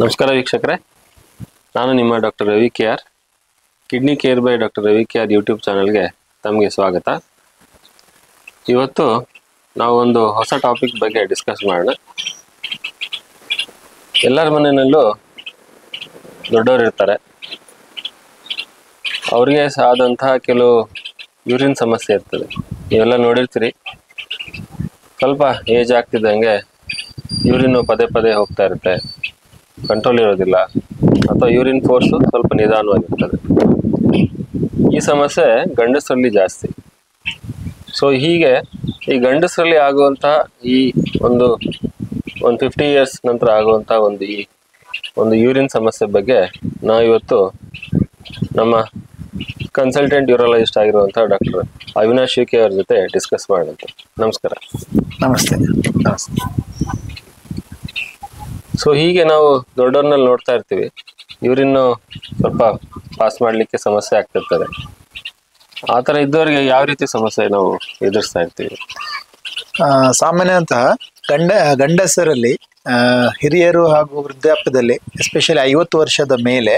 ನಮಸ್ಕಾರ ವೀಕ್ಷಕರೇ, ನಾನು ನಿಮ್ಮ doctor Ravi K R, kidney care by doctor Ravi K R YouTube ಚಾನಲ್ಗೆ ತಮಗೆ ಸ್ವಾಗತ. ಇವತ್ತು ನಾವು ಒಂದು ಹೊಸ ಟಾಪಿಕ್ ಬಗ್ಗೆ ಡಿಸ್ಕಸ್ ಮಾಡೋಣ. ಎಲ್ಲರ ಮನೆಯಲ್ಲೂ ದೊಡ್ಡವರು ಇರ್ತಾರೆ, ಅವ್ರಿಗೆ ಆದಂತಹ ಕೆಲವು ಯೂರಿನ್ ಸಮಸ್ಯೆ ಇರ್ತದೆ. ನೀವೆಲ್ಲ ನೋಡಿರ್ತೀರಿ, ಸ್ವಲ್ಪ ಏಜ್ ಆಗ್ತಿದ್ದಂಗೆ ಯೂರಿನ್ ಪದೇ ಪದೇ ಹೋಗ್ತಾ ಇರುತ್ತೆ, ಕಂಟ್ರೋಲ್ ಇರೋದಿಲ್ಲ, ಅಥವಾ ಯೂರಿನ್ ಫೋರ್ಸು ಸ್ವಲ್ಪ ನಿಧಾನವಾಗಿರ್ತದೆ. ಈ ಸಮಸ್ಯೆ ಗಂಡಸರಲ್ಲಿ ಜಾಸ್ತಿ. ಸೊ ಹೀಗೆ ಈ ಗಂಡಸರಲ್ಲಿ ಆಗುವಂತಹ ಈ ಒಂದು 50 ಇಯರ್ಸ್ ನಂತರ ಆಗುವಂತಹ ಒಂದು ಯೂರಿನ್ ಸಮಸ್ಯೆ ಬಗ್ಗೆ ನಾವಿವತ್ತು ನಮ್ಮ ಕನ್ಸಲ್ಟೆಂಟ್ ಯೂರಾಲಜಿಸ್ಟ್ ಆಗಿರುವಂತಹ ಡಾಕ್ಟರ್ ಅವಿನಾಶ್ ಕೆ ಅವ್ರ ಜೊತೆ ಡಿಸ್ಕಸ್ ಮಾಡೋಣ. ನಮಸ್ಕಾರ. ನಮಸ್ತೆ. ಸೊ ಹೀಗೆ ನಾವು ದೊಡ್ಡವ್ರನ್ನಲ್ಲಿ ನೋಡ್ತಾ ಇರ್ತೀವಿ, ಯೂರಿನ್ ಸ್ವಲ್ಪ ಪಾಸ್ ಮಾಡಲಿಕ್ಕೆ ಸಮಸ್ಯೆ ಆಗ್ತಿರ್ತದೆ. ಆ ಥರ ಇದ್ದವರಿಗೆ ಯಾವ ರೀತಿ ಸಮಸ್ಯೆ ನಾವು ಎದುರಿಸ್ತಾ ಇರ್ತೀವಿ? ಸಾಮಾನ್ಯತಃ ಗಂಡಸರಲ್ಲಿ ಹಿರಿಯರು ಹಾಗೂ ವೃದ್ಧಾಪ್ಯದಲ್ಲಿ ಎಸ್ಪೆಷಲಿ 50 ವರ್ಷದ ಮೇಲೆ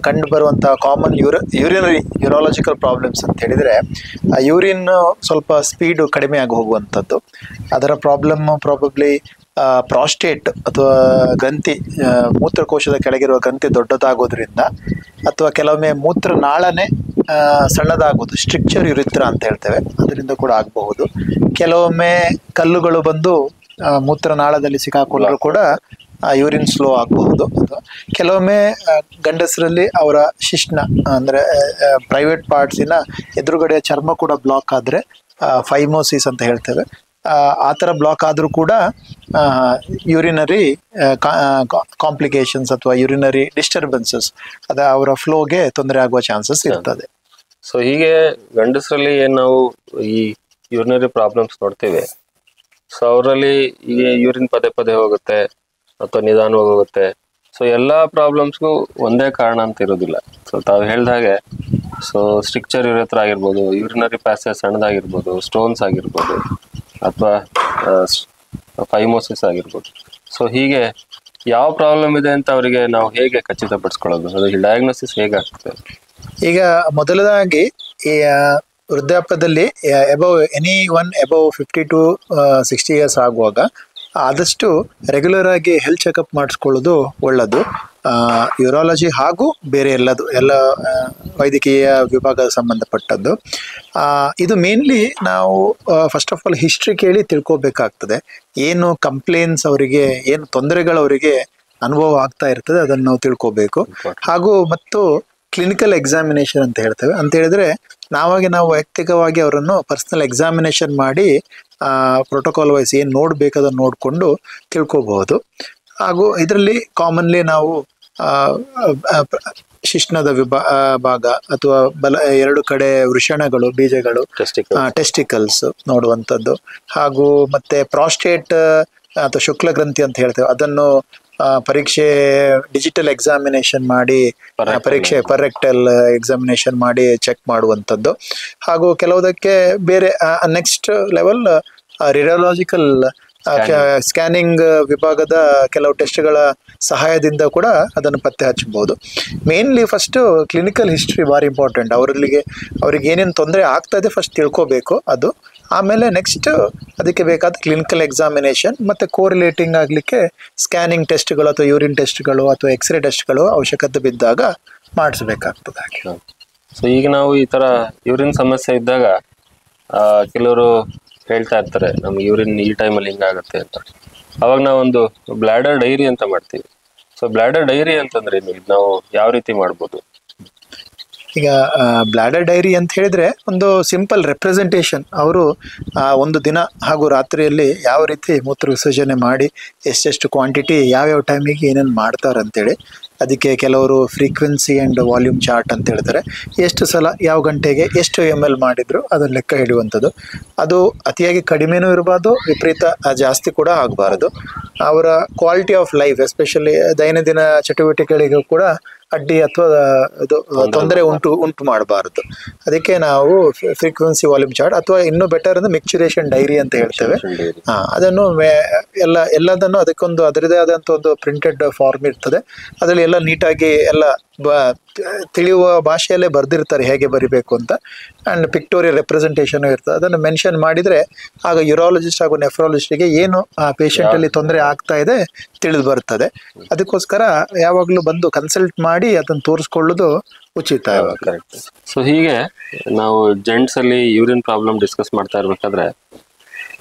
ಕಂಡು ಬರುವಂತಹ ಕಾಮನ್ ಯೂರಾಲಜಿಕಲ್ ಪ್ರಾಬ್ಲಮ್ಸ್ ಅಂತ ಹೇಳಿದರೆ, ಯೂರಿನ್ ಸ್ವಲ್ಪ ಸ್ಪೀಡು ಕಡಿಮೆ ಆಗಿ ಹೋಗುವಂಥದ್ದು. ಅದರ ಪ್ರಾಬಬ್ಲಿ ಪ್ರಾಸ್ಟೇಟ್ ಅಥವಾ ಗ್ರಂಥಿ, ಮೂತ್ರಕೋಶದ ಕೆಳಗಿರುವ ಗ್ರಂಥಿ ದೊಡ್ಡದಾಗೋದ್ರಿಂದ, ಅಥವಾ ಕೆಲವೊಮ್ಮೆ ಮೂತ್ರನಾಳನೆ ಸಣ್ಣದಾಗೋದು, ಸ್ಟ್ರಿಕ್ಚರ್ ಯುರಿತ್ರ ಅಂತ ಹೇಳ್ತೇವೆ, ಅದರಿಂದ ಕೂಡ ಆಗಬಹುದು. ಕೆಲವೊಮ್ಮೆ ಕಲ್ಲುಗಳು ಬಂದು ಮೂತ್ರನಾಳದಲ್ಲಿ ಸಿಕ್ಕಾಕೊಂಡ್ರೂ ಕೂಡ ಯೂರಿನ್ ಸ್ಲೋ ಆಗಬಹುದು. ಕೆಲವೊಮ್ಮೆ ಗಂಡಸರಲ್ಲಿ ಅವರ ಶಿಶ್ನ ಅಂದರೆ ಪ್ರೈವೇಟ್ ಪಾರ್ಟ್ಸಿನ ಎದುರುಗಡೆ ಚರ್ಮ ಕೂಡ ಬ್ಲಾಕ್ ಆದರೆ, ಫೈಮೋಸಿಸ್ ಅಂತ ಹೇಳ್ತೇವೆ, ಆ ಥರ ಬ್ಲಾಕ್ ಆದರೂ ಕೂಡ ಯೂರಿನರಿ ಕಾಂಪ್ಲಿಕೇಶನ್ಸ್ ಅಥವಾ ಯೂರಿನರಿ ಡಿಸ್ಟರ್ಬೆನ್ಸಸ್ ಅವರ ಫ್ಲೋಗೆ ತೊಂದರೆ ಆಗುವ ಚಾನ್ಸಸ್ ಇರ್ತದೆ. ಸೊ ಹೀಗೆ ಗಂಡಸರಲ್ಲಿ ಏನು ನಾವು ಈ ಯೂರಿನರಿ ಪ್ರಾಬ್ಲಮ್ಸ್ ನೋಡ್ತೇವೆ, ಸೊ ಅವರಲ್ಲಿ ಈ ಯೂರಿನ್ ಪದೇ ಪದೇ ಹೋಗುತ್ತೆ ಅಥವಾ ನಿಧಾನವಾಗಿ ಹೋಗುತ್ತೆ. ಸೊ ಎಲ್ಲ ಪ್ರಾಬ್ಲಮ್ಸ್ಗೂ ಒಂದೇ ಕಾರಣ ಅಂತ ಇರೋದಿಲ್ಲ. ಸೊ ತಾವು ಹೇಳ್ದ ಹಾಗೆ, ಸೊ ಸ್ಟ್ರಿಕ್ಚರ್ ಯುರೇತ್ರ ಆಗಿರ್ಬೋದು, ಯೂರಿನರಿ ಪ್ಯಾಸೇಜ್ ಸಣ್ಣದಾಗಿರ್ಬೋದು, ಸ್ಟೋನ್ಸ್ ಆಗಿರ್ಬೋದು, ಅಥವಾ ಫೈಮೋಸಿಸ್ ಆಗಿರ್ಬೋದು. ಸೊ ಹೀಗೆ ಯಾವ ಪ್ರಾಬ್ಲಮ್ ಇದೆ ಅಂತ ಅವರಿಗೆ ನಾವು ಹೇಗೆ ಖಚಿತಪಡಿಸ್ಕೊಳ್ಳೋದು? ಅದಕ್ಕೆ ಡಯಾಗ್ನೋಸಿಸ್ ಹೇಗಾಗ್ತದೆ? ಈಗ ಮೊದಲದಾಗಿ ಈ ವೃದ್ಧಾಪ್ಯದಲ್ಲಿ ಎಬವ್ 50 to 60 ಇಯರ್ಸ್ ಆಗುವಾಗ ಆದಷ್ಟು ರೆಗ್ಯುಲರ್ ಆಗಿ ಹೆಲ್ತ್ ಚೆಕಪ್ ಮಾಡಿಸ್ಕೊಳ್ಳೋದು ಒಳ್ಳೆಯದು. ಯೂರಾಲಜಿ ಹಾಗೂ ಬೇರೆ ಎಲ್ಲ ವೈದ್ಯಕೀಯ ವಿಭಾಗದ ಸಂಬಂಧಪಟ್ಟದ್ದು. ಇದು ಮೇನ್ಲಿ ನಾವು ಫಸ್ಟ್ ಆಫ್ ಆಲ್ ಹಿಸ್ಟ್ರಿ ಕೇಳಿ ತಿಳ್ಕೊಬೇಕಾಗ್ತದೆ. ಏನು ಕಂಪ್ಲೇಂಟ್ಸ್ ಅವರಿಗೆ, ಏನು ತೊಂದರೆಗಳು ಅವರಿಗೆ ಅನುಭವ ಆಗ್ತಾ ಇರ್ತದೆ, ಅದನ್ನು ನಾವು ತಿಳ್ಕೊಬೇಕು. ಹಾಗೂ ಮತ್ತು ಕ್ಲಿನಿಕಲ್ ಎಕ್ಸಾಮಿನೇಷನ್ ಅಂತ ಹೇಳ್ತೇವೆ. ಅಂತ ಹೇಳಿದ್ರೆ ನಾವು ವೈಯಕ್ತಿಕವಾಗಿ ಅವರನ್ನು ಪರ್ಸನಲ್ ಎಕ್ಸಾಮಿನೇಷನ್ ಮಾಡಿ ಪ್ರೋಟೋಕಾಲ್ ವೈಸ್ ಏನು ನೋಡ್ಬೇಕದನ್ನು ನೋಡಿಕೊಂಡು ತಿಳ್ಕೊಬಹುದು. ಹಾಗೂ ಇದರಲ್ಲಿ ಕಾಮನ್ಲಿ ನಾವು ಶಿಶ್ನದ ಭಾಗ ಅಥವಾ ಎರಡು ಕಡೆ ವೃಷಣಗಳು, ಬೀಜಗಳು, ಟೆಸ್ಟಿಕಲ್ಸ್ ನೋಡುವಂಥದ್ದು, ಹಾಗೂ ಮತ್ತೆ ಪ್ರಾಸ್ಟೇಟ್ ಅಥವಾ ಶುಕ್ಲ ಗ್ರಂಥಿ ಅಂತ ಹೇಳ್ತೇವೆ, ಅದನ್ನು ಪರೀಕ್ಷೆ ಡಿಜಿಟಲ್ ಎಕ್ಸಾಮಿನೇಷನ್ ಮಾಡಿ ಪರೀಕ್ಷೆ ಪರ್ರೆಕ್ಟಲ್ ಎಕ್ಸಾಮಿನೇಷನ್ ಮಾಡಿ ಚೆಕ್ ಮಾಡುವಂಥದ್ದು. ಹಾಗೂ ಕೆಲವುದಕ್ಕೆ ಬೇರೆ ನೆಕ್ಸ್ಟ್ ಲೆವೆಲ್ ರೇಡಿಯಾಲಜಿಕಲ್ ಸ್ಕ್ಯಾನಿಂಗ್ ವಿಭಾಗದ ಕೆಲವು ಟೆಸ್ಟ್ಗಳ ಸಹಾಯದಿಂದ ಕೂಡ ಅದನ್ನು ಪತ್ತೆ ಹಚ್ಚಬಹುದು. ಮೇನ್ಲಿ ಫಸ್ಟ್ ಕ್ಲಿನಿಕಲ್ ಹಿಸ್ಟ್ರಿ ಭಾರಿ ಇಂಪಾರ್ಟೆಂಟ್. ಅವ್ರಿಗೆ ಏನೇನು ತೊಂದರೆ ಆಗ್ತಾ ಇದೆ ಫಸ್ಟ್ ತಿಳ್ಕೋಬೇಕು ಅದು. ಆಮೇಲೆ ನೆಕ್ಸ್ಟ್ ಅದಕ್ಕೆ ಬೇಕಾದ ಕ್ಲಿನಿಕಲ್ ಎಕ್ಸಾಮಿನೇಷನ್ ಮತ್ತು ಕೋರಿಲೇಟಿಂಗ್ ಆಗಲಿಕ್ಕೆ ಸ್ಕ್ಯಾನಿಂಗ್ ಟೆಸ್ಟ್ಗಳು ಅಥವಾ ಯೂರಿನ್ ಟೆಸ್ಟ್ಗಳು ಅಥವಾ ಎಕ್ಸ್ರೇ ಟೆಸ್ಟ್ಗಳು ಅವಶ್ಯಕತೆ ಬಿದ್ದಾಗ ಮಾಡಿಸ್ಬೇಕಾಗ್ತದೆ. ಸೊ ಈಗ ನಾವು ಈ ಥರ ಯೂರಿನ್ ಸಮಸ್ಯೆ ಇದ್ದಾಗ ಕೆಲವರು ಹೇಳ್ತಾ ಇರ್ತಾರೆ, ನಮ್ಗೆ ಯೂರಿನ್ ಈ ಟೈಮಲ್ಲಿ ಹಿಂಗಾಗುತ್ತೆ ಅಂತ. ಅವಾಗ ನಾವೊಂದು ಬ್ಲಾಡರ್ ಡೈರಿ ಅಂತ ಮಾಡ್ತೀವಿ. ಸೊ ಬ್ಲಾಡರ್ ಡೈರಿ ಅಂತಂದ್ರೆ ನಾವು ಯಾವ ರೀತಿ ಮಾಡ್ಬೋದು? ಈಗ ಬ್ಲಾಡರ್ ಡೈರಿ ಅಂತ ಹೇಳಿದ್ರೆ ಒಂದು ಸಿಂಪಲ್ ರೆಪ್ರೆಸೆಂಟೇಷನ್. ಅವರು ಒಂದು ದಿನ ಹಾಗೂ ರಾತ್ರಿಯಲ್ಲಿ ಯಾವ ರೀತಿ ಮೂತ್ರ ವಿಸರ್ಜನೆ ಮಾಡಿ ಎಷ್ಟೆಷ್ಟು ಕ್ವಾಂಟಿಟಿ ಯಾವ್ಯಾವ ಟೈಮಿಗೆ ಏನೇನು ಮಾಡ್ತಾರೆ ಅಂತೇಳಿ, ಅದಕ್ಕೆ ಕೆಲವರು ಫ್ರೀಕ್ವೆನ್ಸಿ ಆ್ಯಂಡ್ ವಾಲ್ಯೂಮ್ ಚಾರ್ಟ್ ಅಂತ ಹೇಳ್ತಾರೆ. ಎಷ್ಟು ಸಲ ಯಾವ ಗಂಟೆಗೆ ಎಷ್ಟು ml ಮಾಡಿದ್ರು ಅದನ್ನು ಲೆಕ್ಕ ಹಿಡಿಯುವಂಥದ್ದು. ಅದು ಅತಿಯಾಗಿ ಕಡಿಮೆನೂ ಇರಬಾರ್ದು, ವಿಪರೀತ ಜಾಸ್ತಿ ಕೂಡ ಆಗಬಾರ್ದು. ಅವರ ಕ್ವಾಲಿಟಿ ಆಫ್ ಲೈಫ್, ಎಸ್ಪೆಷಲಿ ದೈನಂದಿನ ಚಟುವಟಿಕೆಗಳಿಗೂ ಕೂಡ ಅಡ್ಡಿ ಅಥವಾ ಇದು ತೊಂದರೆ ಉಂಟು ಮಾಡಬಾರದು. ಅದಕ್ಕೆ ನಾವು ಫ್ರೀಕ್ವೆನ್ಸಿ ವಾಲ್ಯೂಮ್ ಚಾರ್ಟ್ ಅಥವಾ ಇನ್ನೂ ಬೆಟರ್ ಅಂದ್ರೆ ಮಿಕ್ಚುರೇಷನ್ ಡೈರಿ ಅಂತ ಹೇಳ್ತೇವೆ. ಅದನ್ನು ಎಲ್ಲದನ್ನು ಅದಕ್ಕೊಂದು ಅದರದೇ ಆದಂತ ಒಂದು ಪ್ರಿಂಟೆಡ್ ಫಾರ್ಮ್ ಇರ್ತದೆ. ಅದರಲ್ಲಿ ಎಲ್ಲ ನೀಟಾಗಿ ಎಲ್ಲ ತಿಳಿಯುವ ಭಾಷೆಯಲ್ಲೇ ಬರ್ದಿರ್ತಾರೆ ಹೇಗೆ ಬರಿಬೇಕು ಅಂತ. ಅಂಡ್ ಪಿಕ್ಟೋರಿಯಲ್ ರೆಪ್ರೆಸೆಂಟೇಷನ್ ಇರ್ತದೆ. ಅದನ್ನು ಮೆನ್ಷನ್ ಮಾಡಿದ್ರೆ ಆಗ ಯೂರಾಲಜಿಸ್ಟ್ ಹಾಗೂ ನೆಫ್ರಾಲಜಿಸ್ಟ್ಗೆ ಏನು ಆ ಪೇಷಂಟ್ ಅಲ್ಲಿ ತೊಂದರೆ ಆಗ್ತಾ ಇದೆ ತಿಳಿದು ಬರ್ತದೆ. ಅದಕ್ಕೋಸ್ಕರ ಯಾವಾಗಲೂ ಬಂದು ಕನ್ಸಲ್ಟ್ ಮಾಡಿ ಅದನ್ನು ತೋರಿಸ್ಕೊಳ್ಳೋದು ಉಚಿತ. ಕರೆಕ್ಟ್. ಸೊ ಹೀಗೆ ನಾವು ಜೆಂಟ್ಸ್ ಅಲ್ಲಿ ಯೂರಿನ್ ಪ್ರಾಬ್ಲಮ್ ಡಿಸ್ಕಸ್ ಮಾಡ್ತಾ ಇರ್ಬೇಕಾದ್ರೆ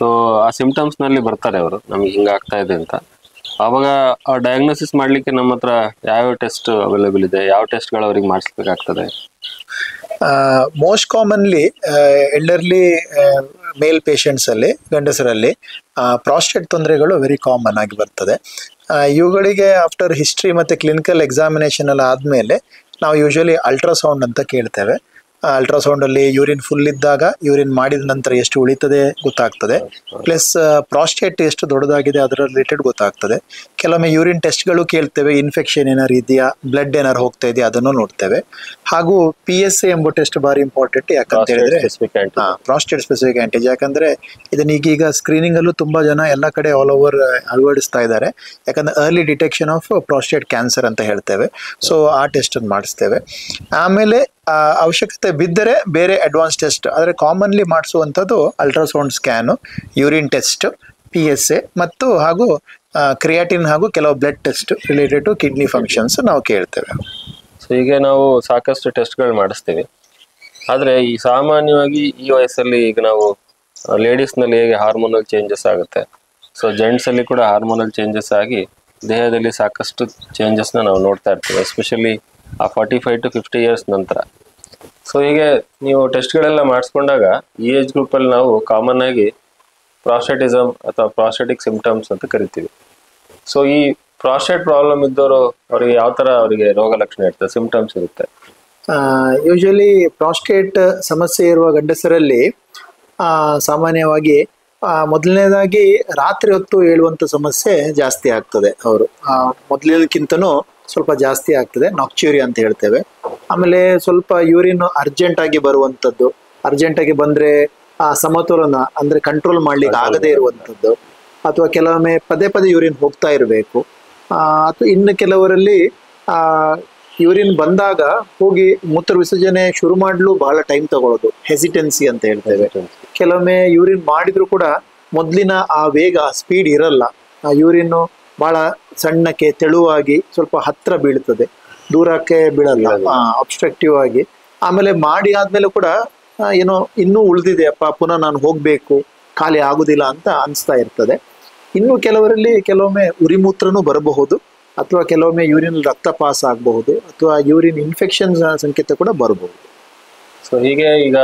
ಸೊ ಆ ಸಿಂಪ್ಟಮ್ಸ್ ನಲ್ಲಿ ಬರ್ತಾರೆ ಅವರು, ನಮ್ಗೆ ಹಿಂಗ ಆಗ್ತಾ ಇದೆ ಅಂತ. ಅವಾಗ ಆ ಡಯಾಗ್ನೋಸಿಸ್ ಮಾಡ್ಲಿಕ್ಕೆ ನಮ್ಮ ಹತ್ರ ಯಾವ ಟೆಸ್ಟ್ ಅವೈಲೇಬಲ್ ಇದೆ, ಯಾವ ಟೆಸ್ಟ್ಗಳು ಅವ್ರಿಗೆ ಮಾಡಿಸ್ಬೇಕಾಗ್ತದೆ? ಮೋಸ್ಟ್ ಕಾಮನ್ಲಿ ಎಲ್ಡರ್ಲಿ ಮೇಲ್ ಪೇಷಂಟ್ಸ್ ಅಲ್ಲಿ, ಗಂಡಸರಲ್ಲಿ ಪ್ರಾಸ್ಟೇಟ್ ತೊಂದರೆಗಳು ವೆರಿ ಕಾಮನ್ ಆಗಿ ಬರ್ತದೆ. ಇವುಗಳಿಗೆ ಆಫ್ಟರ್ ಹಿಸ್ಟ್ರಿ ಮತ್ತೆ ಕ್ಲಿನಿಕಲ್ ಎಕ್ಸಾಮಿನೇಷನ್ ಎಲ್ಲ ಆದ್ಮೇಲೆ ನಾವು ಯೂಶಲಿ ಅಲ್ಟ್ರಾಸೌಂಡ್ ಅಂತ ಕೇಳ್ತೇವೆ. ಅಲ್ಟ್ರಾಸೌಂಡ್ ಅಲ್ಲಿ ಯೂರಿನ್ ಫುಲ್ ಇದ್ದಾಗ ಯೂರಿನ್ ಮಾಡಿದ ನಂತರ ಎಷ್ಟು ಉಳಿತದೆ ಗೊತ್ತಾಗ್ತದೆ. ಪ್ಲಸ್ ಪ್ರಾಸ್ಟೇಟ್ ಎಷ್ಟು ದೊಡ್ಡದಾಗಿದೆ ಅದರ ರಿಲೇಟೆಡ್ ಗೊತ್ತಾಗ್ತದೆ. ಕೆಲವೊಮ್ಮೆ ಯೂರಿನ್ ಟೆಸ್ಟ್ಗಳು ಕೇಳ್ತೇವೆ, ಇನ್ಫೆಕ್ಷನ್ ಏನಾರು ಇದೆಯಾ, ಬ್ಲಡ್ ಏನಾರು ಹೋಗ್ತಾ ಇದೆಯಾ ಅದನ್ನು ನೋಡ್ತೇವೆ. ಹಾಗೂ PSA ಎಂಬ ಟೆಸ್ಟ್ ಬಾರಿ ಇಂಪಾರ್ಟೆಂಟ್. ಯಾಕಂತ ಹೇಳಿದ್ರೆ ಪ್ರಾಸ್ಟೇಟ್ ಸ್ಪೆಸಿಫಿಕ್ ಆಂಟಿಜನ್. ಯಾಕಂದ್ರೆ ಇದನ್ನ ಈಗೀಗ ಸ್ಕ್ರೀನಿಂಗ್ ಅಲ್ಲೂ ತುಂಬಾ ಜನ ಎಲ್ಲ ಕಡೆ ಆಲ್ ಓವರ್ ಅಳವಡಿಸ್ತಾ ಇದ್ದಾರೆ. ಯಾಕಂದ್ರೆ early detection of prostate cancer ಅಂತ ಹೇಳ್ತೇವೆ. ಸೊ ಆ ಟೆಸ್ಟ್ ಅನ್ನು ಮಾಡಿಸ್ತೇವೆ. ಆಮೇಲೆ ಅವಶ್ಯಕತೆ ಬಿದ್ದರೆ ಬೇರೆ ಅಡ್ವಾನ್ಸ್ ಟೆಸ್ಟ್, ಆದರೆ ಕಾಮನ್ಲಿ ಮಾಡಿಸುವಂಥದ್ದು ultrasound scan, urine test, PSA ಮತ್ತು ಹಾಗೂ ಕ್ರಿಯಾಟಿನ್ ಹಾಗೂ ಕೆಲವು blood test related to kidney functions ನಾವು ಕೇಳ್ತೇವೆ. ಸೊ ಈಗ ನಾವು ಸಾಕಷ್ಟು ಟೆಸ್ಟ್ಗಳು ಮಾಡಿಸ್ತೀವಿ. ಆದರೆ ಈ ಸಾಮಾನ್ಯವಾಗಿ ಈ ವಯಸ್ಸಲ್ಲಿ ಈಗ ನಾವು ಲೇಡೀಸ್ನಲ್ಲಿ ಹೇಗೆ ಹಾರ್ಮೋನಲ್ ಚೇಂಜಸ್ ಆಗುತ್ತೆ, ಸೊ ಜೆಂಟ್ಸಲ್ಲಿ ಕೂಡ ಹಾರ್ಮೋನಲ್ ಚೇಂಜಸ್ ಆಗಿ ದೇಹದಲ್ಲಿ ಸಾಕಷ್ಟು ಚೇಂಜಸ್ನ ನಾವು ನೋಡ್ತಾ ಇರ್ತೀವಿ, ಎಸ್ಪೆಷಲಿ ಆ 45 to 50 ಇಯರ್ಸ್ ನಂತರ. ಸೊ ಹೀಗೆ ನೀವು ಟೆಸ್ಟ್ಗಳೆಲ್ಲ ಮಾಡಿಸ್ಕೊಂಡಾಗ ಈ ಏಜ್ ಗ್ರೂಪಲ್ಲಿ ನಾವು ಕಾಮನ್ ಆಗಿ ಪ್ರಾಸ್ಟೇಟಿಸಮ್ ಅಥವಾ ಪ್ರಾಸ್ಟೇಟಿಕ್ ಸಿಂಪ್ಟಮ್ಸ್ ಅಂತ ಕರಿತೀವಿ. ಸೊ ಈ ಪ್ರಾಸ್ಟೇಟ್ ಪ್ರಾಬ್ಲಮ್ ಇದ್ದವರು ಅವ್ರಿಗೆ ಯಾವ ಥರ ಅವರಿಗೆ ರೋಗ ಲಕ್ಷಣ ಇರ್ತದೆ, ಸಿಂಪ್ಟಮ್ಸ್ ಇರುತ್ತೆ? ಯೂಶಲಿ ಪ್ರಾಸ್ಟೇಟ್ ಸಮಸ್ಯೆ ಇರುವ ಗಂಡಸರಲ್ಲಿ ಸಾಮಾನ್ಯವಾಗಿ ಮೊದಲನೇದಾಗಿ ರಾತ್ರಿ ಹೊತ್ತು ಏಳುವಂಥ ಸಮಸ್ಯೆ ಜಾಸ್ತಿ ಆಗ್ತದೆ. ಅವರು ಮೊದಲಿನಕ್ಕಿಂತನೂ ಸ್ವಲ್ಪ ಜಾಸ್ತಿ ಆಗ್ತದೆ, ನಾಕ್ಚೂರಿ ಅಂತ ಹೇಳ್ತೇವೆ. ಆಮೇಲೆ ಸ್ವಲ್ಪ ಯೂರಿನ್ ಅರ್ಜೆಂಟ್ ಆಗಿ ಬರುವಂಥದ್ದು, ಅರ್ಜೆಂಟ್ ಆಗಿ ಬಂದ್ರೆ ಆ ಸಮತೋಲನ ಅಂದ್ರೆ ಕಂಟ್ರೋಲ್ ಮಾಡ್ಲಿಕ್ಕೆ ಆಗದೇ ಇರುವಂಥದ್ದು, ಅಥವಾ ಕೆಲವೊಮ್ಮೆ ಪದೇ ಪದೇ ಯೂರಿನ್ ಹೋಗ್ತಾ ಇರಬೇಕು. ಅಥವಾ ಇನ್ನು ಕೆಲವರಲ್ಲಿ ಯೂರಿನ್ ಬಂದಾಗ ಹೋಗಿ ಮೂತ್ರ ವಿಸರ್ಜನೆ ಶುರು ಮಾಡಲು ಬಹಳ ಟೈಮ್ ತಗೊಳ್ಳೋದು, ಹೆಸಿಟೆನ್ಸಿ ಅಂತ ಹೇಳ್ತೇವೆ. ಕೆಲವೊಮ್ಮೆ ಯೂರಿನ್ ಮಾಡಿದ್ರು ಕೂಡ ಮೊದಲಿನ ಆ ವೇಗ ಸ್ಪೀಡ್ ಇರಲ್ಲ. ಆ ಯೂರಿನ್ ಬಹಳ ಸಣ್ಣಕ್ಕೆ ತೆಳುವಾಗಿ ಸ್ವಲ್ಪ ಹತ್ರ ಬೀಳ್ತದೆ, ದೂರಕ್ಕೆ ಬೀಳಲ್ಲ, ಅಬ್ಸ್ಟ್ರಕ್ಟಿವ್ ಆಗಿ. ಆಮೇಲೆ ಮಾಡಿ ಆದ್ಮೇಲೆ ಕೂಡ ಏನೋ ಇನ್ನೂ ಉಳಿದಿದೆಯಪ್ಪ, ಪುನಃ ನಾನು ಹೋಗ್ಬೇಕು, ಖಾಲಿ ಆಗುದಿಲ್ಲ ಅಂತ ಅನಿಸ್ತಾ ಇರ್ತದೆ. ಇನ್ನು ಕೆಲವರಲ್ಲಿ ಕೆಲವೊಮ್ಮೆ ಉರಿಮೂತ್ರನೂ ಬರಬಹುದು, ಅಥವಾ ಕೆಲವೊಮ್ಮೆ ಯೂರಿನ್ ರಕ್ತ ಪಾಸ್ ಆಗಬಹುದು, ಅಥವಾ ಯೂರಿನ್ ಇನ್ಫೆಕ್ಷನ್ ಸಂಕೇತ ಕೂಡ ಬರಬಹುದು. ಸೊ ಹೀಗೆ ಈಗ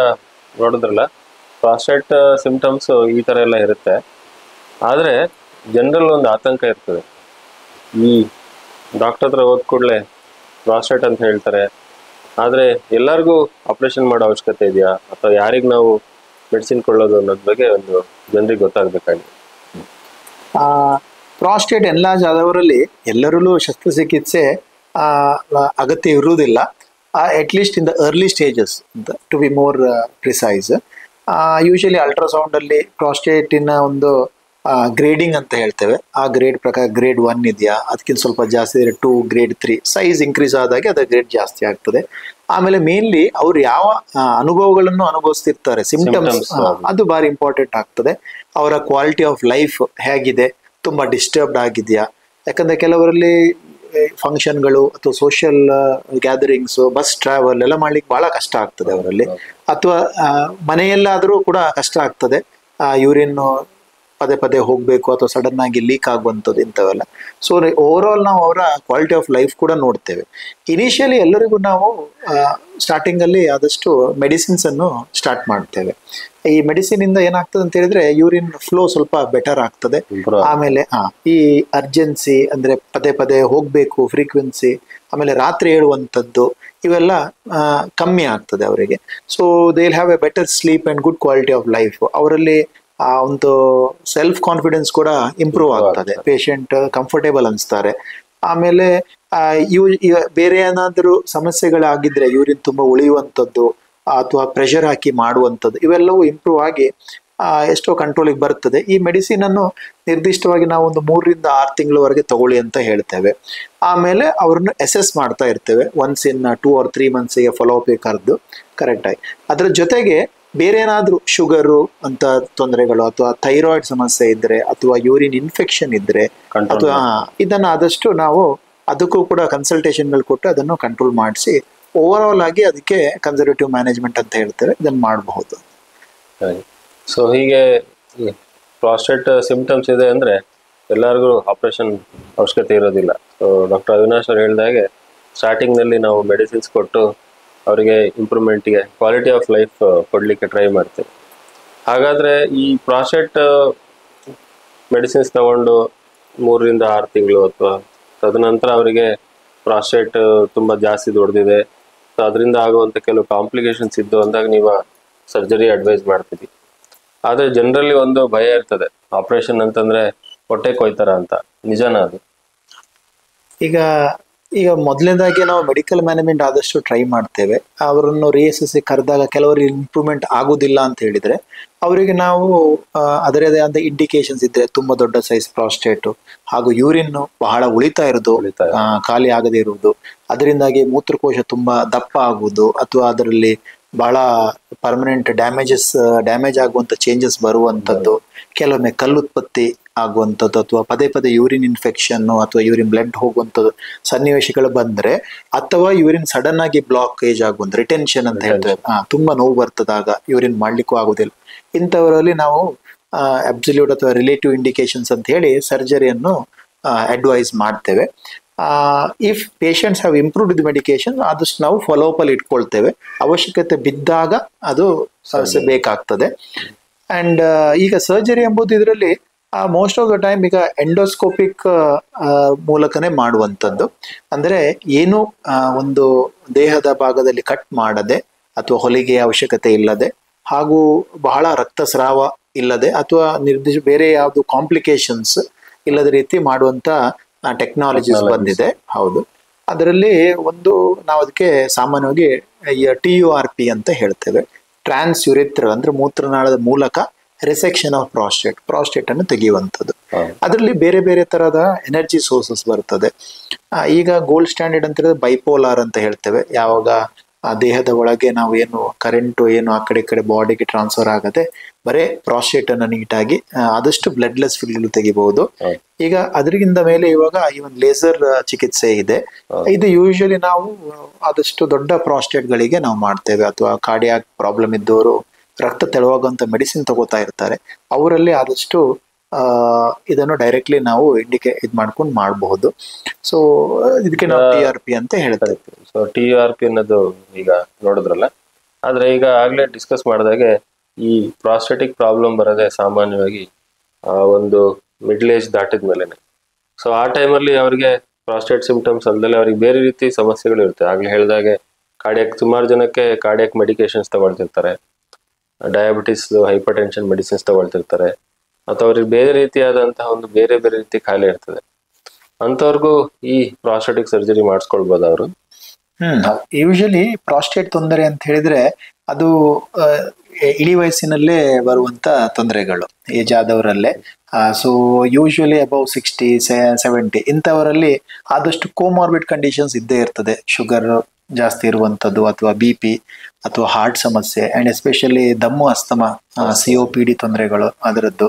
ನೋಡಿದ್ರಲ್ಲ, ಪ್ರಾಸ್ಟೇಟ್ ಸಿಂಪ್ಟಮ್ಸ್ ಈ ಥರ ಎಲ್ಲ ಇರುತ್ತೆ. ಆದರೆ ಜನರಲ್ ಒಂದು ಆತಂಕ ಇರ್ತದೆ, ಈ ಡಾಕ್ಟರ್ ಹತ್ರ ಹೋದ ಕೂಡಲೇ ಪ್ರಾಸ್ಟೇಟ್ ಅಂತ ಹೇಳ್ತಾರೆ. ಆದರೆ ಎಲ್ಲರಿಗೂ ಆಪ್ರೇಷನ್ ಮಾಡೋ ಅವಶ್ಯಕತೆ ಇದೆಯಾ, ಅಥವಾ ಯಾರಿಗೆ ನಾವು ಮೆಡಿಸಿನ್ ಕೊಳ್ಳೋದು ಅನ್ನೋದ್ರ ಬಗ್ಗೆ ಒಂದು ಜನರಿಗೆ ಗೊತ್ತಾಗಬೇಕಾಗಿದೆ. ಪ್ರಾಸ್ಟೇಟ್ ಎನ್ಲಾರ್ಜ್ ಆದವರಲ್ಲಿ ಎಲ್ಲರಲ್ಲೂ ಶಸ್ತ್ರಚಿಕಿತ್ಸೆ ಅಗತ್ಯ ಇರುವುದಿಲ್ಲ, at least in the early stages to be more precise. Usually ultrasound ಅಲ್ಲಿ ಪ್ರಾಸ್ಟೇಟಿನ ಒಂದು ಗ್ರೇಡಿಂಗ್ ಅಂತ ಹೇಳ್ತೇವೆ. ಆ ಗ್ರೇಡ್ ಪ್ರಕಾರ ಗ್ರೇಡ್ 1 ಇದೆಯಾ, ಅದಕ್ಕಿಂತ ಸ್ವಲ್ಪ ಜಾಸ್ತಿ ಇದ್ರೆ 2, ಗ್ರೇಡ್ 3, ಸೈಜ್ ಇನ್ಕ್ರೀಸ್ ಆದಾಗೆ ಅದರ ಗ್ರೇಡ್ ಜಾಸ್ತಿ ಆಗ್ತದೆ. ಆಮೇಲೆ ಮೇನ್ಲಿ ಅವ್ರು ಯಾವ ಅನುಭವಗಳನ್ನು ಅನುಭವಿಸ್ತಿರ್ತಾರೆ, ಸಿಂಪ್ಟಮ್ಸ್, ಅದು ಬಾರಿ ಇಂಪಾರ್ಟೆಂಟ್ ಆಗ್ತದೆ. ಅವರ ಕ್ವಾಲಿಟಿ ಆಫ್ ಲೈಫ್ ಹೇಗಿದೆ, ತುಂಬಾ ಡಿಸ್ಟರ್ಬ್ಡ್ ಆಗಿದೆಯಾ. ಯಾಕಂದ್ರೆ ಕೆಲವರಲ್ಲಿ ಫಂಕ್ಷನ್ಗಳು ಅಥವಾ ಸೋಷಿಯಲ್ ಗ್ಯಾದರಿಂಗ್ಸ್, ಬಸ್ ಟ್ರಾವೆಲ್ ಎಲ್ಲ ಮಾಡ್ಲಿಕ್ಕೆ ಬಹಳ ಕಷ್ಟ ಆಗ್ತದೆ ಅವರಲ್ಲಿ. ಅಥವಾ ಮನೆಯಲ್ಲಾದರೂ ಕೂಡ ಕಷ್ಟ ಆಗ್ತದೆ, ಯೂರಿನ್ ಪದೇ ಪದೇ ಹೋಗ್ಬೇಕು ಅಥವಾ ಸಡನ್ ಆಗಿ ಲೀಕ್ ಆಗುವಂಥದ್ದು ಇಂಥವೆಲ್ಲ. ಸೊ ಓವರ್ ಆಲ್ ನಾವು ಅವರ ಕ್ವಾಲಿಟಿ ಆಫ್ ಲೈಫ್ ಕೂಡ ನೋಡ್ತೇವೆ. ಇನಿಷಿಯಲಿ ಎಲ್ಲರಿಗೂ ನಾವು ಸ್ಟಾರ್ಟಿಂಗ್ ಅಲ್ಲಿ ಆದಷ್ಟು ಮೆಡಿಸಿನ್ಸ್ ಅನ್ನು ಸ್ಟಾರ್ಟ್ ಮಾಡ್ತೇವೆ. ಈ ಮೆಡಿಸಿನ್ ಇಂದ ಏನಾಗ್ತದೆ ಅಂತ ಹೇಳಿದ್ರೆ ಯೂರಿನ್ ಫ್ಲೋ ಸ್ವಲ್ಪ ಬೆಟರ್ ಆಗ್ತದೆ. ಆಮೇಲೆ ಈ ಅರ್ಜೆನ್ಸಿ ಅಂದ್ರೆ ಪದೇ ಪದೇ ಹೋಗ್ಬೇಕು ಫ್ರೀಕ್ವೆನ್ಸಿ, ಆಮೇಲೆ ರಾತ್ರಿ ಹೇಳುವಂಥದ್ದು, ಇವೆಲ್ಲ ಕಮ್ಮಿ ಆಗ್ತದೆ ಅವರಿಗೆ. So they will have A better sleep and good quality of life. ಅವರಲ್ಲಿ ಆ ಒಂದು ಸೆಲ್ಫ್ ಕಾನ್ಫಿಡೆನ್ಸ್ ಕೂಡ ಇಂಪ್ರೂವ್ ಆಗ್ತದೆ, ಪೇಷಂಟ್ ಕಂಫರ್ಟೇಬಲ್ ಅನಿಸ್ತಾರೆ. ಆಮೇಲೆ ಬೇರೆ ಏನಾದರೂ ಸಮಸ್ಯೆಗಳಾಗಿದ್ರೆ ಯೂರಿನ್ ತುಂಬಾ ಉಳಿಯುವಂಥದ್ದು ಅಥವಾ ಪ್ರೆಷರ್ ಹಾಕಿ ಮಾಡುವಂಥದ್ದು ಇವೆಲ್ಲವೂ ಇಂಪ್ರೂವ್ ಆಗಿ ಎಷ್ಟೋ ಕಂಟ್ರೋಲಿಗೆ ಬರ್ತದೆ. ಈ ಮೆಡಿಸಿನ್ ಅನ್ನು ನಿರ್ದಿಷ್ಟವಾಗಿ ನಾವು ಒಂದು 3 ರಿಂದ 6 ತಿಂಗಳವರೆಗೆ ತಗೊಳ್ಳಿ ಅಂತ ಹೇಳ್ತೇವೆ. ಆಮೇಲೆ ಅವ್ರನ್ನ ಅಸೆಸ್ ಮಾಡ್ತಾ ಇರ್ತೇವೆ. ಒನ್ಸ್ ಇನ್ 2 or 3 ಮಂತ್ಸ್ಗೆ ಫಾಲೋ ಅಪ್ ಕರೆದು ಕರೆಕ್ಟಾಗಿ. ಅದರ ಜೊತೆಗೆ ಬೇರೆ ಏನಾದರೂ ಶುಗರು ಅಂತ ತೊಂದರೆಗಳು ಅಥವಾ ಥೈರಾಯ್ಡ್ ಸಮಸ್ಯೆ ಇದ್ರೆ ಅಥವಾ ಯೂರಿನ್ ಇನ್ಫೆಕ್ಷನ್ ಇದ್ರೆ ಅಥವಾ ಇದನ್ನ ಆದಷ್ಟು ನಾವು ಅದಕ್ಕೂ ಕೂಡ ಕನ್ಸಲ್ಟೇಷನ್ಗಳು ಕೊಟ್ಟು ಅದನ್ನು ಕಂಟ್ರೋಲ್ ಮಾಡಿಸಿ ಓವರ್ ಆಲ್ ಆಗಿ ಅದಕ್ಕೆ ಕನ್ಸರ್ವೇಟಿವ್ ಮ್ಯಾನೇಜ್ಮೆಂಟ್ ಅಂತ ಹೇಳ್ತೇವೆ, ಇದನ್ನು ಮಾಡಬಹುದು. ಸೊ ಹೀಗೆ ಪ್ರಾಸ್ಟೇಟ್ ಸಿಂಪ್ಟಮ್ಸ್ ಇದೆ ಅಂದರೆ ಎಲ್ಲರಿಗೂ ಆಪ್ರೇಷನ್ ಅವಶ್ಯಕತೆ ಇರೋದಿಲ್ಲ. ಸೊ ಡಾಕ್ಟರ್ ಅವಿನಾಶ್ ಅವ್ರು ಹೇಳಿದಾಗೆ ಸ್ಟಾರ್ಟಿಂಗ್ನಲ್ಲಿ ನಾವು ಮೆಡಿಸಿನ್ಸ್ ಕೊಟ್ಟು ಅವರಿಗೆ ಇಂಪ್ರೂವ್ಮೆಂಟ್ಗೆ ಕ್ವಾಲಿಟಿ ಆಫ್ ಲೈಫ್ ಕೊಡಲಿಕ್ಕೆ ಟ್ರೈ ಮಾಡ್ತೀವಿ. ಹಾಗಾದರೆ ಈ ಪ್ರಾಸ್ಟೇಟ್ ಮೆಡಿಸಿನ್ಸ್ ತಗೊಂಡು 3 ರಿಂದ 6 ತಿಂಗಳು ಅಥವಾ ತದನಂತರ ಅವರಿಗೆ ಪ್ರಾಸ್ಟೇಟ್ ತುಂಬ ಜಾಸ್ತಿ ದೊಡ್ಡದಿದೆ, ಸೊ ಅದರಿಂದ ಆಗುವಂಥ ಕೆಲವು ಕಾಂಪ್ಲಿಕೇಶನ್ಸ್ ಇದ್ದು ಅಂದಾಗ ನೀವು ಸರ್ಜರಿ ಅಡ್ವೈಸ್ ಮಾಡ್ತೀವಿ. ಆದರೆ ಜನರಲ್ಲಿ ಒಂದು ಭಯ ಇರ್ತದೆ, ಆಪರೇಷನ್ ಅಂತಂದ್ರೆ ಹೊಟ್ಟೆ ಕೊಯ್ತಾರ ಅಂತ. ನಿಜನಾ ಅದು? ಈಗ ಮೊದಲನೇದಾಗಿ ನಾವು ಮೆಡಿಕಲ್ ಮ್ಯಾನೇಜ್ಮೆಂಟ್ ಆದಷ್ಟು ಟ್ರೈ ಮಾಡ್ತೇವೆ. ಅವರನ್ನು ರಿಎಸ್ಎಸ್ ಕರೆದಾಗ ಕೆಲವರಿಗೆ ಇಂಪ್ರೂವ್ಮೆಂಟ್ ಆಗೋದಿಲ್ಲ ಅಂತ ಹೇಳಿದ್ರೆ ಅವರಿಗೆ ನಾವು ಅದರದೇ ಆದ ಇಂಡಿಕೇಶನ್ಸ್ ಇದ್ರೆ ತುಂಬಾ ದೊಡ್ಡ ಸೈಜ್ ಪ್ರಾಸ್ಟೇಟ್ ಹಾಗೂ ಯೂರಿನ್ ಬಹಳ ಉಳಿತಾ ಇರೋದು, ಖಾಲಿ ಆಗದೆ ಇರುವುದು, ಅದರಿಂದಾಗಿ ಮೂತ್ರಕೋಶ ತುಂಬಾ ದಪ್ಪ ಆಗುವುದು ಅಥವಾ ಅದರಲ್ಲಿ ಬಹಳ ಪರ್ಮನೆಂಟ್ ಡ್ಯಾಮೇಜ್ ಆಗುವಂತ ಚೇಂಜಸ್ ಬರುವಂತದ್ದು, ಕೆಲವೊಮ್ಮೆ ಕಲ್ಲುತ್ಪತ್ತಿ ಆಗುವಂಥದ್ದು ಅಥವಾ ಪದೇ ಪದೇ ಯೂರಿನ್ ಇನ್ಫೆಕ್ಷನ್ ಅಥವಾ ಯೂರಿನ್ ಬ್ಲಡ್ ಹೋಗುವಂಥದ್ದು ಸನ್ನಿವೇಶಗಳು ಬಂದ್ರೆ ಅಥವಾ ಯೂರಿನ್ ಸಡನ್ ಆಗಿ ಬ್ಲಾಕೇಜ್ ಆಗುವಂತ ರಿಟೆನ್ಷನ್ ಅಂತ ಹೇಳ್ತೇವೆ, ತುಂಬಾ ನೋವು ಬರ್ತದಾಗ ಯೂರಿನ್ ಮಾಡ್ಲಿಕ್ಕೂ ಆಗುದಿಲ್ಲ, ಇಂಥವರಲ್ಲಿ ನಾವು ಅಬ್ಸಲ್ಯೂಟ್ ಅಥವಾ ರಿಲೇಟಿವ್ ಇಂಡಿಕೇಶನ್ಸ್ ಅಂತ ಹೇಳಿ ಸರ್ಜರಿಯನ್ನು ಅಡ್ವೈಸ್ ಮಾಡ್ತೇವೆ. If patients have improved the medication ಆದಷ್ಟು ನಾವು ಫಾಲೋ ಅಪ್ ಅಲ್ಲಿ ಇಟ್ಕೊಳ್ತೇವೆ. ಅವಶ್ಯಕತೆ ಬಿದ್ದಾಗ ಅದು ಬೇಕಾಗ್ತದೆ. ಅಂಡ್ ಈಗ ಸರ್ಜರಿ ಎಂಬುದು ಇದರಲ್ಲಿ ಮೋಸ್ಟ್ ಆಫ್ ದ ಟೈಮ್ ಈಗ ಎಂಡೋಸ್ಕೋಪಿಕ್ ಮೂಲಕನೇ ಮಾಡುವಂಥದ್ದು. ಅಂದ್ರೆ ಏನು ಒಂದು ದೇಹದ ಭಾಗದಲ್ಲಿ ಕಟ್ ಮಾಡದೆ ಅಥವಾ ಹೊಲಿಗೆ ಅವಶ್ಯಕತೆ ಇಲ್ಲದೆ ಹಾಗೂ ಬಹಳ ರಕ್ತಸ್ರಾವ ಇಲ್ಲದೆ ಅಥವಾ ನಿರ್ದಿಷ್ಟ ಬೇರೆ ಯಾವುದು ಕಾಂಪ್ಲಿಕೇಶನ್ಸ್ ಇಲ್ಲದ ರೀತಿ ಮಾಡುವಂತ ಟೆಕ್ನಾಲಜೀಸ್ ಬಂದಿದೆ. ಹೌದು, ಅದರಲ್ಲಿ ಒಂದು ನಾವು ಅದಕ್ಕೆ ಸಾಮಾನ್ಯವಾಗಿ TURP ಅಂತ ಹೇಳ್ತೇವೆ, ಟ್ರಾನ್ಸ್ ಯುರೆಥ್ರಲ್ ಅಂದ್ರೆ ಮೂತ್ರನಾಳದ ಮೂಲಕ ರಿಸೆಕ್ಷನ್ ಆಫ್ ಪ್ರಾಸ್ಟೇಟ್ ಅನ್ನು ತೆಗೆಯುವಂಥದ್ದು. ಅದರಲ್ಲಿ ಬೇರೆ ಬೇರೆ ತರಹದ ಎನರ್ಜಿ ಸೋರ್ಸಸ್ ಬರ್ತದೆ. ಈಗ ಗೋಲ್ಡ್ ಸ್ಟ್ಯಾಂಡರ್ಡ್ ಅಂತ ಹೇಳಿದ್ರೆ ಬೈಪೋಲಾರ್ ಅಂತ ಹೇಳ್ತೇವೆ, ಯಾವಾಗ ಆ ದೇಹದ ಒಳಗೆ ನಾವು ಏನು ಕರೆಂಟು ಏನು ಆ ಕಡೆ ಈ ಕಡೆ ಬಾಡಿಗೆ ಟ್ರಾನ್ಸ್ಫರ್ ಆಗದೆ ಬರೇ ಪ್ರಾಸ್ಟೇಟ್ ಅನ್ನು ನೀಟಾಗಿ ಆದಷ್ಟು ಬ್ಲಡ್ಲೆಸ್ ಫಿಲ್ ತೆಗಿಬಹುದು. ಈಗ ಅದರಿಂದ ಮೇಲೆ ಇವಾಗ ಇವನ್ ಲೇಸರ್ ಚಿಕಿತ್ಸೆ ಇದೆ. ಇದು ಯೂಶಲಿ ನಾವು ಆದಷ್ಟು ದೊಡ್ಡ ಪ್ರಾಸ್ಟೇಟ್ ಗಳಿಗೆ ನಾವು ಮಾಡ್ತೇವೆ, ಅಥವಾ ಕಾರ್ಡಿಯಾಕ್ ಪ್ರಾಬ್ಲಮ್ ಇದ್ದವರು ರಕ್ತ ತೆಳುವಾಗುವಂತ ಮೆಡಿಸಿನ್ ತಗೋತಾ ಇರ್ತಾರೆ, ಅವರಲ್ಲಿ ಆದಷ್ಟು ಇದನ್ನು ಡೈರೆಕ್ಟ್ಲಿ ನಾವು ಇದ್ ಮಾಡ್ಕೊಂಡು ಮಾಡಬಹುದು. ಸೊ ಇದಕ್ಕೆ ನಾವು TURP ಅಂತ ಹೇಳ್ತೇವೆ. ಸೊ TURP ಅನ್ನೋದು ಈಗ ನೋಡಿದ್ರಲ್ಲ, ಆದ್ರೆ ಈಗ ಆಗ್ಲೇ ಡಿಸ್ಕಸ್ ಮಾಡಿದಾಗೆ ಈ ಪ್ರಾಸ್ಟೇಟಿಕ್ ಪ್ರಾಬ್ಲಮ್ ಬರೋದೇ ಸಾಮಾನ್ಯವಾಗಿ ಒಂದು ಮಿಡ್ಲ್ ಏಜ್ ದಾಟಿದ ಮೇಲೆನೆ. ಸೊ ಆ ಟೈಮಲ್ಲಿ ಅವ್ರಿಗೆ ಪ್ರಾಸ್ಟೇಟ್ ಸಿಂಪ್ಟಮ್ಸ್ ಅಲ್ಲದೆ ಅವ್ರಿಗೆ ಬೇರೆ ರೀತಿ ಸಮಸ್ಯೆಗಳು ಇರುತ್ತೆ. ಆಗ್ಲೇ ಹೇಳಿದಾಗೆ ಸುಮಾರು ಜನಕ್ಕೆ ಕಾರ್ಡಿಯಾಕ್ ಮೆಡಿಕೇಶನ್ಸ್ ತಗೊಳ್ತಿರ್ತಾರೆ, ಡಯಾಬಿಟಿಸ್ ಹೈಪರ್ ಟೆನ್ಷನ್ ಮೆಡಿಸಿನ್ಸ್ ತಗೊಳ್ತಿರ್ತಾರೆ, ಅಥವಾ ಅವ್ರಿಗೆ ಬೇರೆ ರೀತಿಯಾದಂತಹ ಒಂದು ಬೇರೆ ಬೇರೆ ರೀತಿ ಕಾಯಿಲೆ ಇರ್ತದೆ. ಅಂಥವ್ರಿಗೂ ಈ ಪ್ರಾಸ್ಟೇಟಿಕ್ ಸರ್ಜರಿ ಮಾಡಿಸ್ಕೊಳ್ಬೋದು ಅವರು. ಯೂಶಲಿ ಪ್ರಾಸ್ಟೇಟ್ ತೊಂದರೆ ಅಂತ ಹೇಳಿದ್ರೆ ಅದು ಇಳಿ ವಯಸ್ಸಿನಲ್ಲೇ ಬರುವಂತ ತೊಂದರೆಗಳು, ಏಜ್ ಆದವರಲ್ಲೇ. ಸೊ ಯೂಶಲಿ ಅಬೌವ್ 60-70 ಇಂಥವರಲ್ಲಿ ಆದಷ್ಟು ಕೋಮಾರ್ಬಿಡ್ ಕಂಡೀಷನ್ಸ್ ಇದ್ದೇ ಇರ್ತದೆ. ಶುಗರ್ ಜಾಸ್ತಿ ಇರುವಂಥದ್ದು ಅಥವಾ BP ಅಥವಾ ಹಾರ್ಟ್ ಸಮಸ್ಯೆ ಅಂಡ್ ಎಸ್ಪೆಷಲಿ ದಮ್ಮು ಅಸ್ತಮ, COPD ತೊಂದರೆಗಳು ಅದರದ್ದು,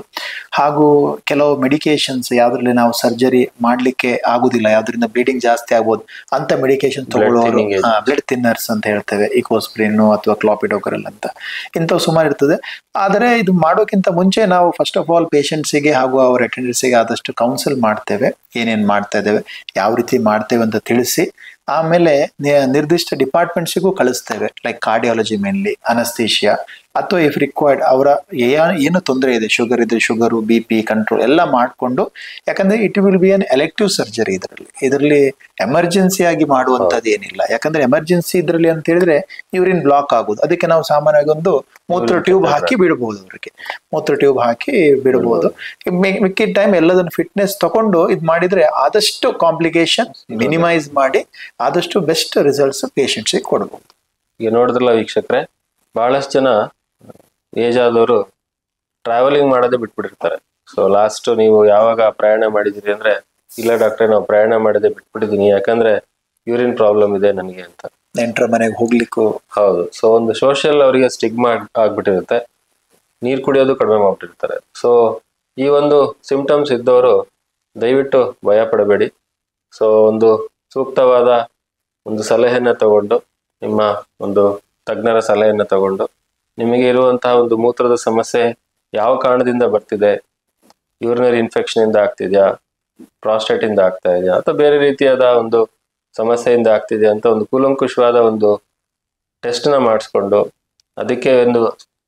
ಹಾಗೂ ಕೆಲವು ಮೆಡಿಕೇಶನ್ಸ್ ಯಾವ್ದ್ರಲ್ಲಿ ನಾವು ಸರ್ಜರಿ ಮಾಡ್ಲಿಕ್ಕೆ ಆಗುದಿಲ್ಲ, ಯಾವ್ದ್ರಿಂದ ಬ್ಲೀಡಿಂಗ್ ಜಾಸ್ತಿ ಆಗ್ಬೋದು ಅಂತ ಮೆಡಿಕೇಶನ್ ತಗೊಳ್ಳೋರು, ಬ್ಲಡ್ ಥಿನ್ನರ್ಸ್ ಅಂತ ಹೇಳ್ತೇವೆ, ಇಕೋಸ್ಪ್ರಿನ್ ಅಥವಾ ಕ್ಲಾಪಿಡೋಗ್ರಲ್ ಅಂತ, ಇಂಥವು ಸುಮಾರು ಇರ್ತದೆ. ಆದರೆ ಇದು ಮಾಡೋಕ್ಕಿಂತ ಮುಂಚೆ ನಾವು ಫಸ್ಟ್ ಆಫ್ ಆಲ್ ಪೇಷಂಟ್ಸಿಗೆ ಹಾಗೂ ಅವ್ರ ಅಟೆಂಡರ್ಸಿಗೆ ಆದಷ್ಟು ಕೌನ್ಸಿಲ್ ಮಾಡ್ತೇವೆ, ಏನೇನ್ ಮಾಡ್ತಾ ಇದ್ದೇವೆ, ಯಾವ ರೀತಿ ಮಾಡ್ತೇವೆ ಅಂತ ತಿಳಿಸಿ, ಆಮೇಲೆ ನಿರ್ದಿಷ್ಟ ಡಿಪಾರ್ಟ್ಮೆಂಟ್ಸಿಗೂ ಕಳಿಸ್ತೇವೆ. ಲೈಕ್ ಕಾರ್ಡಿಯಾಲಜಿ ಮೇನ್ಲಿ, ಅನಸ್ತೇಷಿಯಾ, ಅಥವಾ ಇಫ್ ರಿಕ್ವೈರ್ಡ್ ಅವರ ಏನು ತೊಂದರೆ ಇದೆ, ಶುಗರ್ ಇದ್ರೆ ಶುಗರು, BP ಕಂಟ್ರೋಲ್ ಎಲ್ಲ ಮಾಡಿಕೊಂಡು, ಯಾಕಂದ್ರೆ it will be an elective surgery. ಇದರಲ್ಲಿ ಎಮರ್ಜೆನ್ಸಿ ಆಗಿ ಮಾಡುವಂತದ್ದು ಏನಿಲ್ಲ. ಯಾಕಂದ್ರೆ ಎಮರ್ಜೆನ್ಸಿ ಇದರಲ್ಲಿ ಅಂತ ಹೇಳಿದ್ರೆ ಯೂರಿನ್ ಬ್ಲಾಕ್ ಆಗುದು. ಅದಕ್ಕೆ ನಾವು ಸಾಮಾನ್ಯವಾಗಿ ಒಂದು ಮೂತ್ರ ಟ್ಯೂಬ್ ಹಾಕಿ ಬಿಡಬಹುದು, ಅವ್ರಿಗೆ ಮೂತ್ರ ಟ್ಯೂಬ್ ಹಾಕಿ ಬಿಡಬಹುದು. ಮಿಕ್ಕಿದ ಟೈಮ್ ಎಲ್ಲದನ್ನು ಫಿಟ್ನೆಸ್ ತಗೊಂಡು ಇದು ಮಾಡಿದ್ರೆ ಆದಷ್ಟು ಕಾಂಪ್ಲಿಕೇಶನ್ ಮಿನಿಮೈಸ್ ಮಾಡಿ ಆದಷ್ಟು ಬೆಸ್ಟ್ ರಿಸಲ್ಟ್ಸ್ ಪೇಷಂಟ್ಸ್ಗೆ ಕೊಡಬಹುದು. ಈಗ ನೋಡಿದ್ರಲ್ಲ ವೀಕ್ಷಕರೇ, ಬಹಳಷ್ಟು ಜನ ಏಜ್ ಆದವರು ಟ್ರಾವೆಲಿಂಗ್ ಮಾಡೋದೇ ಬಿಟ್ಬಿಟ್ಟಿರ್ತಾರೆ. ಸೊ ಲಾಸ್ಟ್ ನೀವು ಯಾವಾಗ ಪ್ರಯಾಣ ಮಾಡಿದಿರಿ ಅಂದ್ರೆ, ಇಲ್ಲ ಡಾಕ್ಟ್ರೆ ನಾವು ಪ್ರಯಾಣ ಮಾಡೋದೇ ಬಿಟ್ಬಿಟ್ಟಿದೀನಿ, ಯಾಕಂದ್ರೆ ಯೂರಿನ್ ಪ್ರಾಬ್ಲಮ್ ಇದೆ ನನಗೆ ಅಂತ. ನೆಂಟರ ಮನೆಗೆ ಹೋಗ್ಲಿಕ್ಕೂ ಹೌದು. ಸೊ ಒಂದು ಸೋಷಿಯಲ್ ಅವರಿಗೆ ಸ್ಟಿಗ್ಮಾ ಆಗ್ಬಿಟ್ಟಿರುತ್ತೆ, ನೀರು ಕುಡಿಯೋದು ಕಡಿಮೆ ಮಾಡ್ಬಿಟ್ಟಿರ್ತಾರೆ. ಸೊ ಈ ಒಂದು ಸಿಂಪ್ಟಮ್ಸ್ ಇದ್ದವರು ದಯವಿಟ್ಟು ಭಯ ಪಡಬೇಡಿ. ಸೊ ಒಂದು ಸೂಕ್ತವಾದ ಒಂದು ಸಲಹೆಯನ್ನು ತಗೊಂಡು, ನಿಮ್ಮ ಒಂದು ತಜ್ಞರ ಸಲಹೆಯನ್ನು ತಗೊಂಡು, ನಿಮಗೆ ಇರುವಂತಹ ಒಂದು ಮೂತ್ರದ ಸಮಸ್ಯೆ ಯಾವ ಕಾರಣದಿಂದ ಬರ್ತಿದೆ, ಯೂರಿನರಿ ಇನ್ಫೆಕ್ಷನ್ ಇಂದ ಆಗ್ತಿದ್ಯಾ, ಪ್ರಾಸ್ಟೇಟ್ ಇಂದ ಆಗ್ತಾ ಇದೆಯಾ, ಅಥವಾ ಬೇರೆ ರೀತಿಯಾದ ಒಂದು ಸಮಸ್ಯೆಯಿಂದ ಆಗ್ತಿದೆಯಾ ಅಂತ ಒಂದು ಕೂಲಂಕುಷವಾದ ಒಂದು ಟೆಸ್ಟ್ನ ಮಾಡಿಸ್ಕೊಂಡು ಅದಕ್ಕೆ ಒಂದು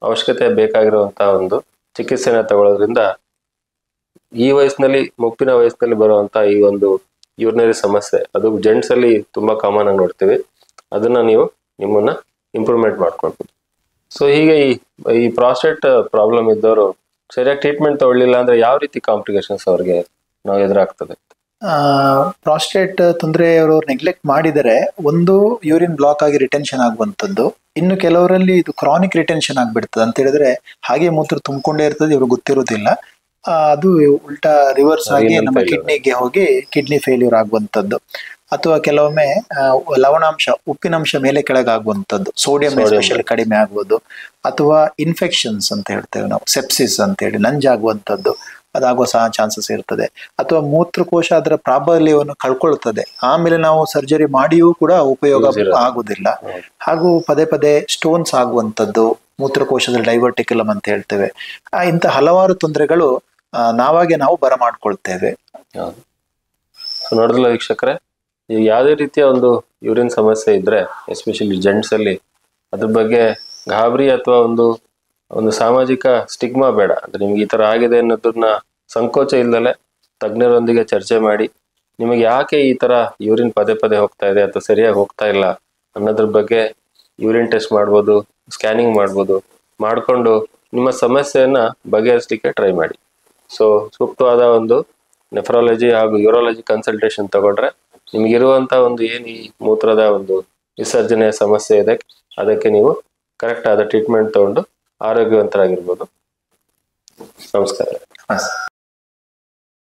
ಅವಶ್ಯಕತೆ ಬೇಕಾಗಿರುವಂತಹ ಒಂದು ಚಿಕಿತ್ಸೆನ ತಗೊಳ್ಳೋದ್ರಿಂದ ಈ ವಯಸ್ಸಿನಲ್ಲಿ, ಮುಪ್ಪಿನ ವಯಸ್ಸಿನಲ್ಲಿ ಬರುವಂತ ಈ ಒಂದು ಯೂರಿನರಿ ಸಮಸ್ಯೆ, ಅದು ಜೆಂಟ್ಸ್ ಅಲ್ಲಿ ತುಂಬಾ ಕಾಮನ್ ಆಗಿ ನೋಡ್ತೀವಿ, ಅದನ್ನ ನೀವು ನಿಮ್ಮನ್ನ ಇಂಪ್ರೂವ್ಮೆಂಟ್ ಮಾಡ್ಕೊಳ್ಬೋದು. ಸೊ ಹೀಗೆ ಈ ಪ್ರಾಸ್ಟೇಟ್ ಪ್ರಾಬ್ಲಮ್ ಇದ್ದವರು ಸರಿಯಾಗಿ ಟ್ರೀಟ್ಮೆಂಟ್ ತಗೊಳ್ಳಿಲ್ಲ ಅಂದ್ರೆ ಯಾವ ರೀತಿ ಕಾಂಪ್ಲಿಕೇಶನ್ಸ್ ಅವ್ರಿಗೆ ನಾವು ಎದುರಾಗ್ತದೆ? ಪ್ರಾಸ್ಟೇಟ್ ತೊಂದರೆ ಅವರು ನೆಗ್ಲೆಕ್ಟ್ ಮಾಡಿದರೆ ಒಂದು ಯೂರಿನ್ ಬ್ಲಾಕ್ ಆಗಿ ರಿಟೆನ್ಷನ್ ಆಗುವಂಥದ್ದು, ಇನ್ನು ಕೆಲವರಲ್ಲಿ ಇದು ಕ್ರಾನಿಕ್ ರಿಟೆನ್ಷನ್ ಆಗ್ಬಿಡ್ತದೆ. ಅಂತ ಹೇಳಿದ್ರೆ ಹಾಗೆ ಮೂತ್ರ ತುಂಬಿಕೊಂಡೇ ಇರ್ತದೆ, ಇವ್ರಿಗೆ ಗೊತ್ತಿರೋದಿಲ್ಲ. ಅದು ಉಲ್ಟಾ ರಿವರ್ಸ್ ಆಗಿ ನಮ್ಮ ಕಿಡ್ನಿಗೆ ಹೋಗಿ ಕಿಡ್ನಿ ಫೇಲ್ಯೂರ್ ಆಗುವಂಥದ್ದು. ಅಥವಾ ಕೆಲವೊಮ್ಮೆ ಲವಣಾಂಶ, ಉಪ್ಪಿನಂಶ ಮೇಲೆ ಕೆಳಗೆ ಆಗುವಂಥದ್ದು, ಸೋಡಿಯಂ ಎಸ್ಪೆಷಲಿ ಕಡಿಮೆ ಆಗ್ಬೋದು. ಅಥವಾ ಇನ್ಫೆಕ್ಷನ್ಸ್ ಅಂತ ಹೇಳ್ತೇವೆ ನಾವು, ಸೆಪ್ಸಿಸ್ ಅಂತ ಹೇಳಿ ನಂಜಾಗುವಂಥದ್ದು, ಅದಾಗುವ ಸಹ ಚಾನ್ಸಸ್ ಇರ್ತದೆ. ಅಥವಾ ಮೂತ್ರಕೋಶ ಅದರ ಪ್ರಾಬಲ್ಯವನ್ನು ಕಳ್ಕೊಳ್ತದೆ, ಆಮೇಲೆ ನಾವು ಸರ್ಜರಿ ಮಾಡಿಯೂ ಕೂಡ ಉಪಯೋಗ ಆಗುದಿಲ್ಲ. ಹಾಗೂ ಪದೇ ಪದೇ ಸ್ಟೋನ್ಸ್ ಆಗುವಂಥದ್ದು, ಮೂತ್ರಕೋಶದಲ್ಲಿ ಡೈವರ್ಟಿಕ್ಯುಲಮ್ ಅಂತ ಹೇಳ್ತೇವೆ. ಇಂಥ ಹಲವಾರು ತೊಂದರೆಗಳು ನಾವು ಬರಮಾಡ್ಕೊಳ್ತೇವೆ. ನೋಡಿದ್ರಲ್ಲ ವೀಕ್ಷಕರೇ, ಈಗ ಯಾವುದೇ ರೀತಿಯ ಒಂದು ಯೂರಿನ್ ಸಮಸ್ಯೆ ಇದ್ರೆ, ಎಸ್ಪೆಷಲಿ ಜೆಂಟ್ಸ್ ಅಲ್ಲಿ, ಅದ್ರ ಬಗ್ಗೆ ಗಾಬರಿ ಅಥವಾ ಒಂದು ಸಾಮಾಜಿಕ ಸ್ಟಿಗ್ಮಾ ಬೇಡ. ಅಂದ್ರೆ ನಿಮ್ಗೆ ಈ ತರ ಆಗಿದೆ ಅನ್ನೋದನ್ನ ಸಂಕೋಚ ಇಲ್ಲದಲೆ ತಜ್ಞರೊಂದಿಗೆ ಚರ್ಚೆ ಮಾಡಿ, ನಿಮಗೆ ಯಾಕೆ ಈ ತರ ಯೂರಿನ್ ಪದೇ ಪದೇ ಹೋಗ್ತಾ ಇದೆ ಅಥವಾ ಸರಿಯಾಗಿ ಹೋಗ್ತಾ ಇಲ್ಲ ಅನ್ನೋದ್ರ ಬಗ್ಗೆ ಯೂರಿನ್ ಟೆಸ್ಟ್ ಮಾಡ್ಬೋದು, ಸ್ಕ್ಯಾನಿಂಗ್ ಮಾಡ್ಬೋದು. ಮಾಡಿಕೊಂಡು ನಿಮ್ಮ ಸಮಸ್ಯೆಯನ್ನ ಬಗೆಹರಿಸಲಿಕ್ಕೆ ಟ್ರೈ ಮಾಡಿ. ಸೊ ಸೂಕ್ತವಾದ ಒಂದು ನೆಫ್ರಾಲಜಿ ಹಾಗೂ ಯೂರಾಲಜಿ ಕನ್ಸಲ್ಟೇಷನ್ ತಗೊಂಡ್ರೆ ನಿಮಗಿರುವಂತ ಒಂದು ಏನು ಈ ಮೂತ್ರದ ಒಂದು ವಿಸರ್ಜನೆಯ ಸಮಸ್ಯೆ ಇದೆ, ಅದಕ್ಕೆ ನೀವು ಕರೆಕ್ಟ್ ಆದ ಟ್ರೀಟ್ಮೆಂಟ್ ತಗೊಂಡು ಆರೋಗ್ಯವಂತರಾಗಿರ್ಬೋದು. ನಮಸ್ಕಾರ.